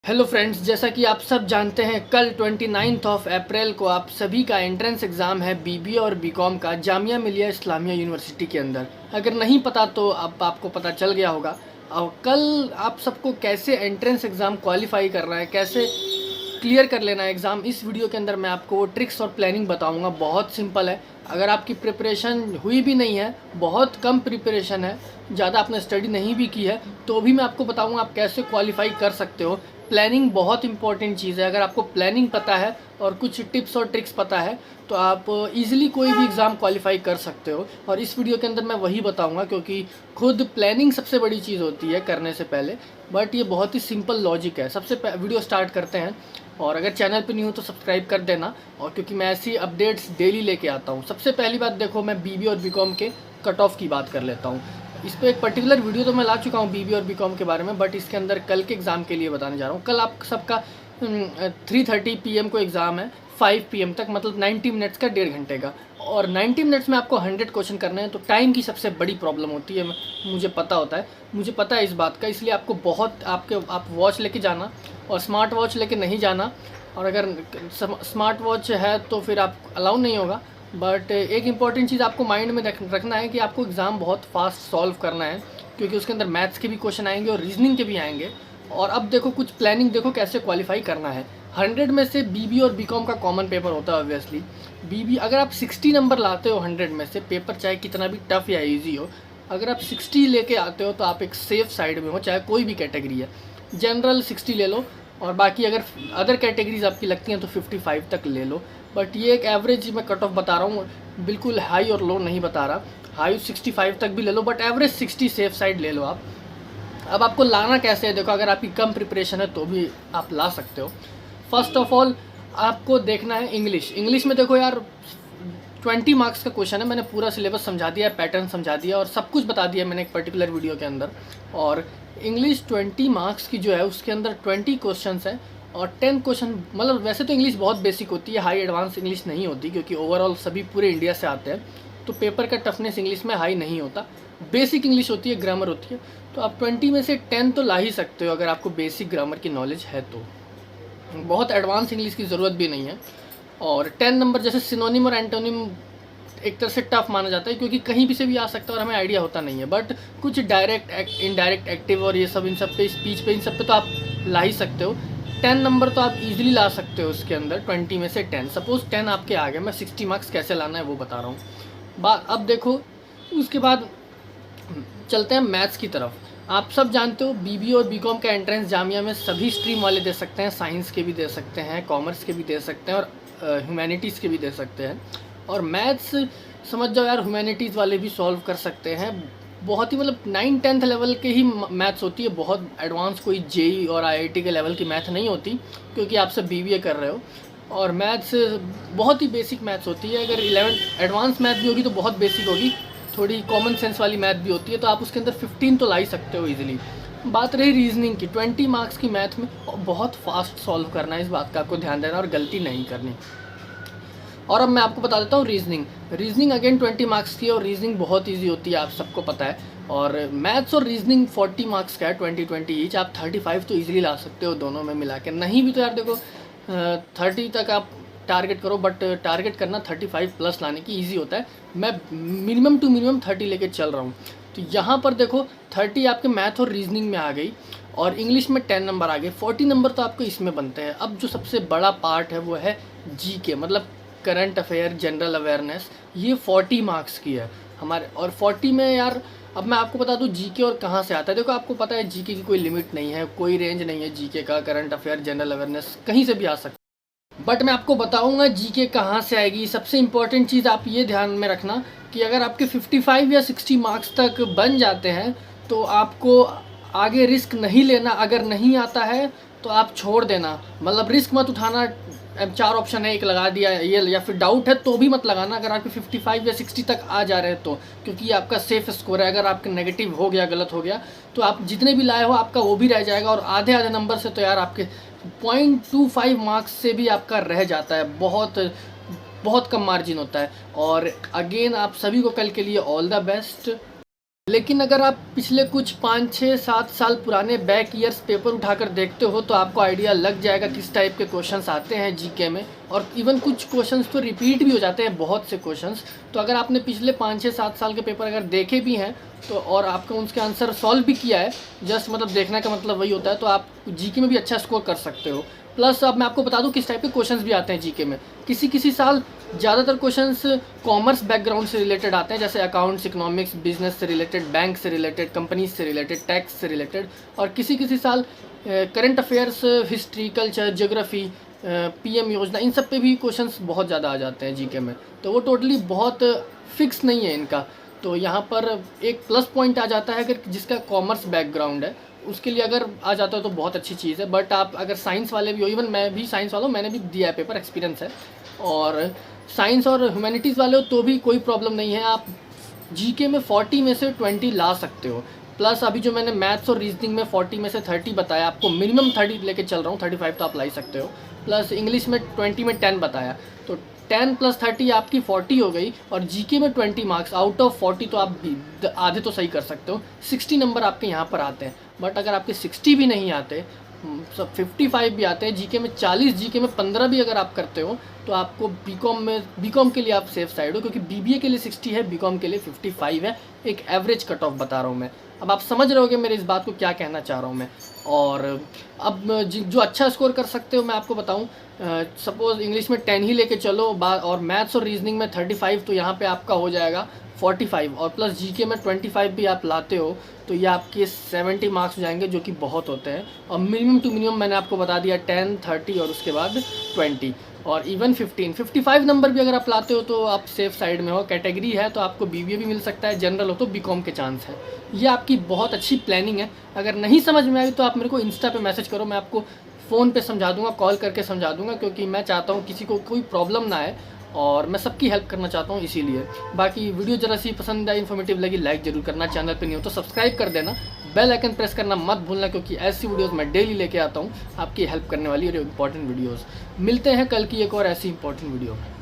Hello friends, जैसा कि आप सब जानते हैं कल 29 ऑफ अप्रैल को आप सभी का एंट्रेंस एग्ज़ाम है बीबीए और बीकॉम का जामिया मिलिया इस्लामिया यूनिवर्सिटी के अंदर। अगर नहीं पता तो अब आपको पता चल गया होगा। और कल आप सबको कैसे एंट्रेंस एग्ज़ाम क्वालिफाई करना है, कैसे क्लियर कर लेना है एग्ज़ाम, इस वीडियो के अंदर मैं आपको वो ट्रिक्स और प्लानिंग बताऊंगा। बहुत सिंपल है। अगर आपकी प्रिपरेशन हुई भी नहीं है, बहुत कम प्रिपरेशन है, ज़्यादा आपने स्टडी नहीं भी की है, तो भी मैं आपको बताऊंगा आप कैसे क्वालिफाई कर सकते हो। प्लानिंग बहुत इंपॉर्टेंट चीज़ है। अगर आपको प्लानिंग पता है और कुछ टिप्स और ट्रिक्स पता है तो आप इजीली कोई भी एग्ज़ाम क्वालिफाई कर सकते हो। और इस वीडियो के अंदर मैं वही बताऊंगा, क्योंकि खुद प्लानिंग सबसे बड़ी चीज़ होती है करने से पहले। बट ये बहुत ही सिंपल लॉजिक है। सबसे वीडियो स्टार्ट करते हैं। और अगर चैनल पे नहीं हो तो सब्सक्राइब कर देना, और क्योंकि मैं ऐसी अपडेट्स डेली लेके आता हूँ। सबसे पहली बात देखो, मैं बीबी और बीकॉम के कट ऑफ की बात कर लेता हूँ। इस पर एक पर्टिकुलर वीडियो तो मैं ला चुका हूँ बीबी और बीकॉम के बारे में, बट इसके अंदर कल के एग्ज़ाम के लिए बताने जा रहा हूँ। कल आप सबका 3:30 PM को एग्ज़ाम है, 5 PM तक, मतलब 90 मिनट्स का, 1.5 घंटे का। और 90 मिनट्स में आपको 100 क्वेश्चन करने हैं, तो टाइम की सबसे बड़ी प्रॉब्लम होती है। मुझे पता होता है, मुझे पता है इस बात का, इसलिए आपको बहुत आप वॉच लेके जाना और स्मार्ट वॉच लेके नहीं जाना। और अगर स्मार्ट वॉच है तो फिर आप अलाउ नहीं होगा। बट एक इम्पॉर्टेंट चीज़ आपको माइंड में रखना है कि आपको एग्ज़ाम बहुत फास्ट सॉल्व करना है, क्योंकि उसके अंदर मैथ्स के भी क्वेश्चन आएंगे और रीजनिंग के भी आएंगे। और अब देखो कुछ प्लानिंग देखो कैसे क्वालिफाई करना है। 100 में से बीबी और बीकॉम का कॉमन पेपर होता है ऑब्वियसली। बीबी अगर आप 60 नंबर लाते हो 100 में से, पेपर चाहे कितना भी टफ या ईजी हो, अगर आप 60 लेके आते हो तो आप एक सेफ साइड में हो, चाहे कोई भी कैटेगरी है। जनरल 60 ले लो, और बाकी अगर अदर कैटेगरीज आपकी लगती हैं तो 55 तक ले लो। बट ये एक एवरेज मैं कट ऑफ बता रहा हूँ, बिल्कुल हाई और लो नहीं बता रहा। हाई 65 तक भी ले लो, बट एवरेज 60 सेफ साइड ले लो आप। अब आपको लाना कैसे है, देखो अगर आपकी कम प्रिपरेशन है तो भी आप ला सकते हो। फर्स्ट ऑफ ऑल आपको देखना है इंग्लिश में देखो यार, 20 मार्क्स का क्वेश्चन है। मैंने पूरा सिलेबस समझा दिया है, पैटर्न समझा दिया और सब कुछ बता दिया मैंने एक पर्टिकुलर वीडियो के अंदर। और इंग्लिश 20 मार्क्स की जो है उसके अंदर 20 क्वेश्चंस हैं और 10 क्वेश्चन, मतलब वैसे तो इंग्लिश बहुत बेसिक होती है, हाई एडवांस इंग्लिश नहीं होती, क्योंकि ओवरऑल सभी पूरे इंडिया से आते हैं, तो पेपर का टफनेस इंग्लिश में हाई नहीं होता। बेसिक इंग्लिश होती है, ग्रामर होती है। तो आप 20 में से 10 तो ला ही सकते हो अगर आपको बेसिक ग्रामर की नॉलेज है तो। बहुत एडवांस इंग्लिश की ज़रूरत भी नहीं है। और 10 नंबर जैसे सिनोनिम और एंटोनिम एक तरह से टफ माना जाता है, क्योंकि कहीं भी से भी आ सकता है और हमें आइडिया होता नहीं है। बट कुछ डायरेक्ट, इनडायरेक्ट, एक्टिव और ये सब, इन सब पे, स्पीच पे, इन सब पे तो आप ला ही सकते हो। 10 नंबर तो आप इजीली ला सकते हो उसके अंदर। 20 में से 10, सपोज 10 आपके आ गए, मैं 60 मार्क्स कैसे लाना है वो बता रहा हूँ। अब देखो उसके बाद चलते हैं मैथ्स की तरफ। आप सब जानते हो बीबी और बीकॉम का एंट्रेंस जामिया में सभी स्ट्रीम वाले दे सकते हैं, साइंस के भी दे सकते हैं, कॉमर्स के भी दे सकते हैं और ह्यूमैनिटीज़ के भी दे सकते हैं। और मैथ्स समझ जाओ यार, ह्यूमैनिटीज़ वाले भी सॉल्व कर सकते हैं। बहुत ही मतलब 9-10th लेवल के ही मैथ्स होती है, बहुत एडवांस कोई जेई और आईआईटी के लेवल की मैथ नहीं होती, क्योंकि आप सब बीबीए कर रहे हो। और मैथ्स बहुत ही बेसिक मैथ्स होती है। अगर 11 एडवांस मैथ भी होगी तो बहुत बेसिक होगी, थोड़ी कॉमन सेंस वाली मैथ भी होती है, तो आप उसके अंदर 15 तो ला ही सकते हो ईजिली। बात रही रीजनिंग की, 20 मार्क्स की मैथ में बहुत फास्ट सॉल्व करना है, इस बात का आपको ध्यान देना और गलती नहीं करनी। और अब मैं आपको बता देता हूँ रीजनिंग अगेन 20 मार्क्स की है, और रीजनिंग बहुत ईजी होती है, आप सबको पता है। और मैथ्स और रीजनिंग 40 मार्क्स का है, 20-20 ईच। आप 35 तो ईजिली ला सकते हो दोनों में मिला के। नहीं भी तो यार देखो 30 तक आप टारगेट करो, बट टारगेट करना 35 प्लस लाने की ईजी होता है। मैं मिनिमम टू मिनिमम 30 लेके चल रहा हूँ। तो यहाँ पर देखो 30 आपके मैथ और रीजनिंग में आ गई, और इंग्लिश में 10 नंबर आ गए। 40 नंबर तो आपको इसमें बनते हैं। अब जो सबसे बड़ा पार्ट है वो है जीके, मतलब करंट अफेयर, जनरल अवेयरनेस। ये 40 मार्क्स की है हमारे। और 40 में यार, अब मैं आपको बता दूं जीके और कहाँ से आता है। देखो आपको पता है जीके की कोई लिमिट नहीं है, कोई रेंज नहीं है जीके का। करंट अफेयर, जनरल अवेयरनेस कहीं से भी आ सकता है। बट मैं आपको बताऊंगा जीके कहाँ से आएगी। सबसे इंपॉर्टेंट चीज़ आप ये ध्यान में रखना कि अगर आपके 55 या 60 मार्क्स तक बन जाते हैं तो आपको आगे रिस्क नहीं लेना। अगर नहीं आता है तो आप छोड़ देना, मतलब रिस्क मत उठाना। 4 ऑप्शन है, एक लगा दिया ये, या फिर डाउट है तो भी मत लगाना अगर आपके 55 या 60 तक आ जा रहे हैं तो, क्योंकि ये आपका सेफ स्कोर है। अगर आपका नेगेटिव हो गया, गलत हो गया, तो आप जितने भी लाए हो आपका वो भी रह जाएगा। और आधे आधे नंबर से तो यार आपके 0.25 मार्क्स से भी आपका रह जाता है। बहुत बहुत कम मार्जिन होता है। और अगेन आप सभी को कल के लिए ऑल द बेस्ट। लेकिन अगर आप पिछले कुछ 5, 6, 7 साल पुराने बैक ईयर्स पेपर उठाकर देखते हो तो आपको आइडिया लग जाएगा किस टाइप के क्वेश्चंस आते हैं जीके में, और इवन कुछ क्वेश्चंस तो रिपीट भी हो जाते हैं, बहुत से क्वेश्चंस। तो अगर आपने पिछले 5, 6, 7 साल के पेपर अगर देखे भी हैं तो और आपको उसके आंसर सॉल्व भी किया है, जस्ट मतलब देखने का मतलब वही होता है, तो आप जीके में भी अच्छा स्कोर कर सकते हो। प्लस अब मैं आपको बता दूं किस टाइप के क्वेश्चंस भी आते हैं जीके में। किसी साल ज़्यादातर क्वेश्चंस कॉमर्स बैकग्राउंड से रिलेटेड आते हैं, जैसे अकाउंट्स, इकोनॉमिक्स, बिजनेस से रिलेटेड, बैंक से रिलेटेड, कंपनीज से रिलेटेड, टैक्स से रिलेटेड। और किसी साल current affairs, history, culture, geography, PM योजना, इन सब पे भी क्वेश्चंस बहुत ज़्यादा आ जाते हैं जीके में। तो वो टोटली बहुत फिक्स नहीं है इनका। तो यहाँ पर एक प्लस पॉइंट आ जाता है अगर जिसका कॉमर्स बैकग्राउंड है उसके लिए अगर आ जाता है तो बहुत अच्छी चीज़ है। बट आप अगर साइंस वाले भी हो, इवन मैं भी साइंस वाला हूँ, मैंने भी दिया है पेपर, एक्सपीरियंस है, और साइंस और ह्यूमैनिटीज़ वाले हो तो भी कोई प्रॉब्लम नहीं है, आप जीके में 40 में से 20 ला सकते हो। प्लस अभी जो मैंने मैथ्स और रीजनिंग में 40 में से 30 बताया, आपको मिनिमम 30 लेके चल रहा हूँ, 35 तो आप ला ही सकते हो। प्लस इंग्लिश में 20 में 10 बताया, तो 10 + 30 आपकी 40 हो गई। और जीके में 20 मार्क्स आउट ऑफ 40 तो आप आधे तो सही कर सकते हो, 60 नंबर आपके यहाँ पर आते हैं। बट अगर आपके 60 भी नहीं आते, सब 55 भी आते हैं, जीके में 40, जीके में 15 भी अगर आप करते हो तो आपको बीकॉम के लिए आप सेफ साइड हो, क्योंकि बीबीए के लिए 60 है, बीकॉम के लिए 55 है। एक एवरेज कट ऑफ बता रहा हूँ मैं। अब आप समझ रहे होगे मेरे इस बात को क्या कहना चाह रहा हूँ मैं। और अब जो अच्छा स्कोर कर सकते हो मैं आपको बताऊँ, सपोज़ इंग्लिश में 10 ही लेके चलो, और मैथ्स और रीजनिंग में 35, तो यहाँ पे आपका हो जाएगा 45, और प्लस जीके में 25 भी आप लाते हो तो ये आपके 70 मार्क्स हो जाएंगे, जो कि बहुत होते हैं। और मिनिमम टू मिनिमम मैंने आपको बता दिया 10, 30 और उसके बाद 20 और इवन 15, 55 नंबर भी अगर आप लाते हो तो आप सेफ साइड में हो। कैटेगरी है तो आपको बीबीए भी मिल सकता है, जनरल हो तो बीकॉम के चांस है। ये आपकी बहुत अच्छी प्लानिंग है। अगर नहीं समझ में आई तो आप मेरे को इंस्टा पे मैसेज करो, मैं आपको फ़ोन पे समझा दूंगा, कॉल करके समझा दूंगा, क्योंकि मैं चाहता हूँ किसी को कोई प्रॉब्लम ना आए और मैं सबकी हेल्प करना चाहता हूँ, इसीलिए। बाकी वीडियो जरा सी पसंद आई, इन्फॉर्मेटिव लगी, लाइक जरूर करना, चैनल पे नहीं हो तो सब्सक्राइब कर देना, बेल आइकन प्रेस करना मत भूलना, क्योंकि ऐसी वीडियोस मैं डेली लेके आता हूँ आपकी हेल्प करने वाली और इंपॉर्टेंट वीडियोस। मिलते हैं कल की एक और ऐसी इंपॉर्टेंट वीडियो में।